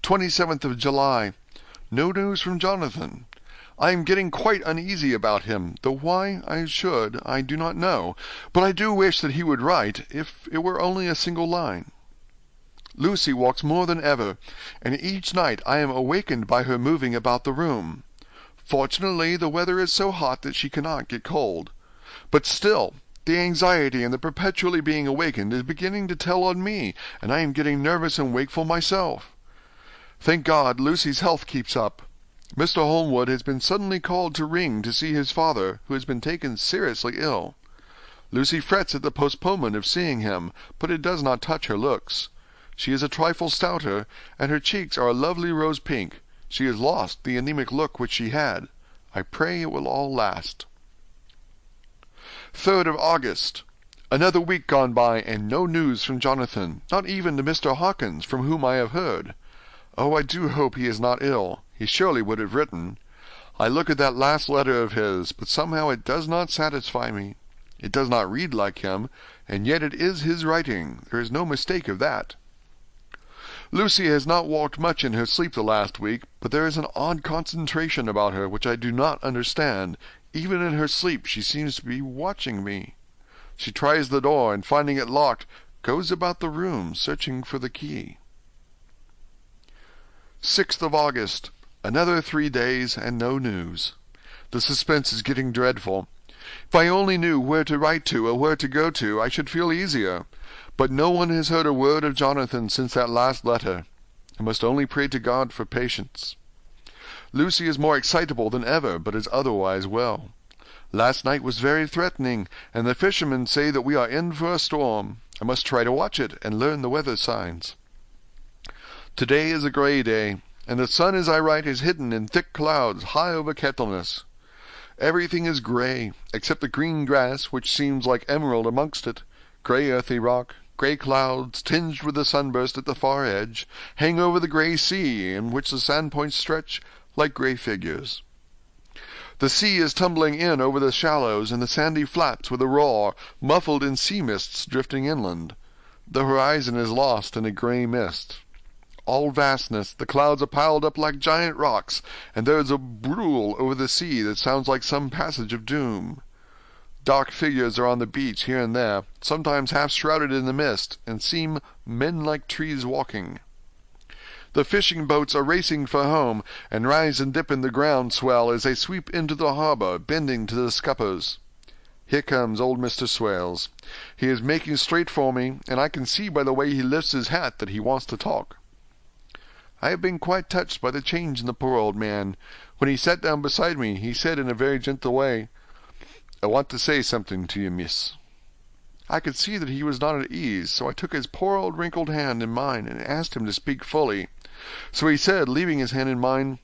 27th of July. No news from Jonathan. I am getting quite uneasy about him, though why I do not know, but I do wish that he would write, if it were only a single line. Lucy walks more than ever, and each night I am awakened by her moving about the room. Fortunately, the weather is so hot that she cannot get cold. But still, the anxiety and the perpetually being awakened is beginning to tell on me, and I am getting nervous and wakeful myself. Thank God, Lucy's health keeps up. Mr. Holmwood has been suddenly called to Ring to see his father, who has been taken seriously ill. Lucy frets at the postponement of seeing him, but it does not touch her looks. She is a trifle stouter, and her cheeks are a lovely rose pink. She has lost the anemic look which she had. I pray it will all last. 3rd of August. Another week gone by, and no news from Jonathan, not even to Mr. Hawkins, from whom I have heard. Oh, I do hope he is not ill. He surely would have written. I look at that last letter of his, but somehow it does not satisfy me. It does not read like him, and yet it is his writing. There is no mistake of that. Lucy has not walked much in her sleep the last week, but there is an odd concentration about her which I do not understand. Even in her sleep she seems to be watching me. She tries the door, and finding it locked, goes about the room, searching for the key. 6th of August. Another 3 days, and no news. The suspense is getting dreadful. If I only knew where to write to or where to go to, I should feel easier. But no one has heard a word of Jonathan since that last letter. I must only pray to God for patience. Lucy is more excitable than ever, but is otherwise well. Last night was very threatening, and the fishermen say that we are in for a storm. I must try to watch it, and learn the weather signs. Today is a grey day, and the sun as I write is hidden in thick clouds high over Kettleness. Everything is grey, except the green grass, which seems like emerald amongst it. Grey earthy rock, grey clouds, tinged with the sunburst at the far edge, hang over the grey sea, in which the sandpoints stretch like grey figures. The sea is tumbling in over the shallows and the sandy flats with a roar, muffled in sea mists drifting inland. The horizon is lost in a grey mist. All vastness, the clouds are piled up like giant rocks, and there is a brool over the sea that sounds like some passage of doom. Dark figures are on the beach here and there, sometimes half shrouded in the mist, and seem men like trees walking. The fishing boats are racing for home, and rise and dip in the ground swell as they sweep into the harbor, bending to the scuppers. Here comes old Mr. Swales. He is making straight for me, and I can see by the way he lifts his hat that he wants to talk. I have been quite touched by the change in the poor old man. When he sat down beside me, he said in a very gentle way, "I want to say something to you, miss." I could see that he was not at ease, so I took his poor old wrinkled hand in mine and asked him to speak fully. So he said, leaving his hand in mine,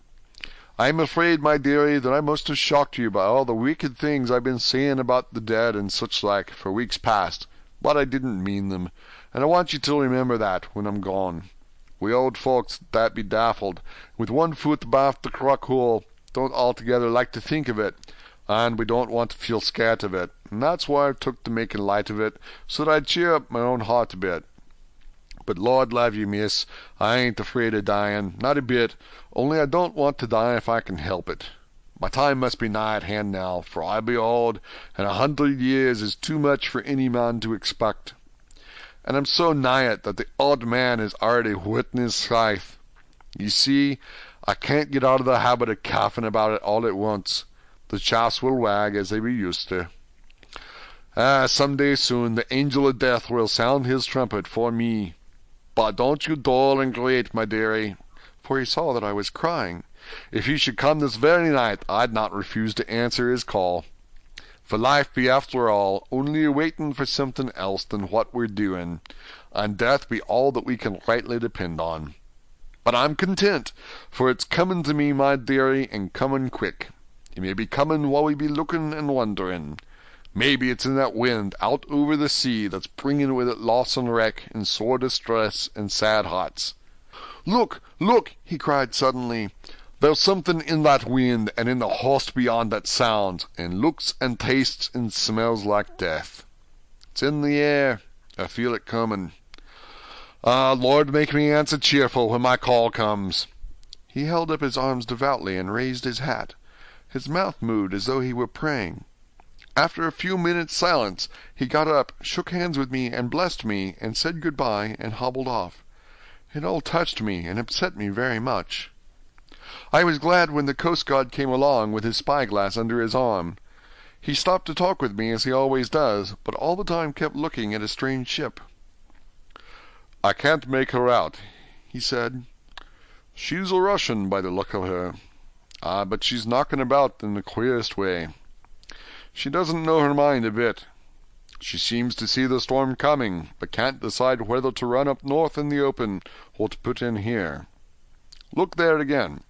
"I am afraid, my dearie, that I must have shocked you by all the wicked things I've been saying about the dead and such like for weeks past, but I didn't mean them, and I want you to remember that when I'm gone. We old folks that be daffled, with one foot abaft the crock hole, don't altogether like to think of it, and we don't want to feel scared of it, and that's why I took to making light of it, so that I'd cheer up my own heart a bit. But Lord love you, miss, I ain't afraid of dying, not a bit, only I don't want to die if I can help it. My time must be nigh at hand now, for I be old, and 100 years is too much for any man to expect. And I'm so nigh it that the old man is already whitting his scythe. You see, I can't get out of the habit of coughing about it all at once. The chaps will wag as they be used to. Some day soon the angel of death will sound his trumpet for me. But don't you dole and great, my dearie," for he saw that I was crying. "If he should come this very night, I'd not refuse to answer his call. For life be after all only a waiting for something else than what we're doing, and death be all that we can rightly depend on. But I'm content, for it's comin' to me, my dearie, and comin' quick. It may be comin' while we be lookin' and wonderin'. Maybe it's in that wind out over the sea that's bringin' with it loss and wreck and sore distress and sad hearts. Look, look!" he cried suddenly. "There's something in that wind and in the host beyond that sounds, and looks and tastes and smells like death. It's in the air. I feel it comin'. Ah, Lord, make me answer cheerful when my call comes." He held up his arms devoutly and raised his hat. His mouth moved as though he were praying. After a few minutes' silence, he got up, shook hands with me, and blessed me, and said good-bye, and hobbled off. It all touched me and upset me very much. I was glad when the coast-guard came along with his spyglass under his arm. He stopped to talk with me as he always does, but all the time kept looking at a strange ship. "I can't make her out," he said. "She's a Russian by the look of her. But she's knocking about in the queerest way. She doesn't know her mind a bit. She seems to see the storm coming, but can't decide whether to run up north in the open or to put in here. Look there again.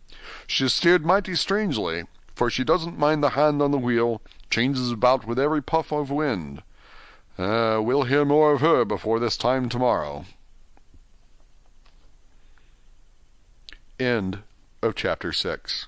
She has steered mighty strangely, for she doesn't mind the hand on the wheel, changes about with every puff of wind. We'll hear more of her before this time tomorrow." End of chapter 6.